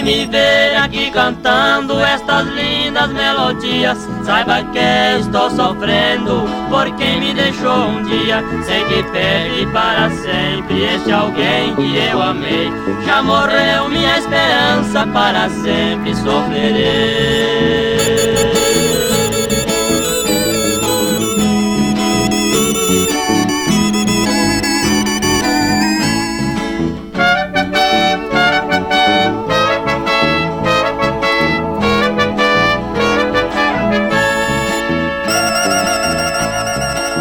Quem me vê aqui cantando estas lindas melodias, saiba que estou sofrendo por quem me deixou um dia. Sei que perde para sempre este alguém que eu amei. Já morreu minha esperança, para sempre sofrerei.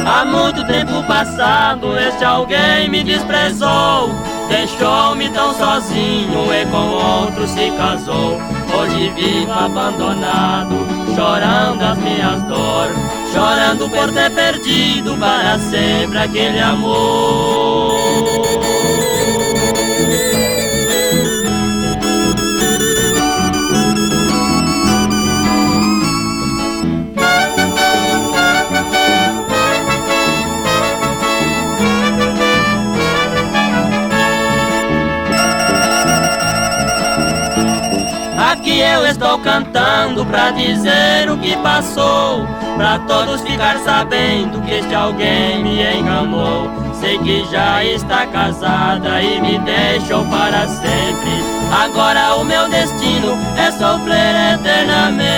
Há muito tempo passado, este alguém me desprezou, deixou-me tão sozinho e com outro se casou. Hoje vivo abandonado, chorando as minhas dores, chorando por ter perdido para sempre aquele amor. Aqui eu estou cantando pra dizer o que passou, pra todos ficar sabendo que este alguém me enganou. Sei que já está casada e me deixou para sempre. Agora o meu destino é sofrer eternamente.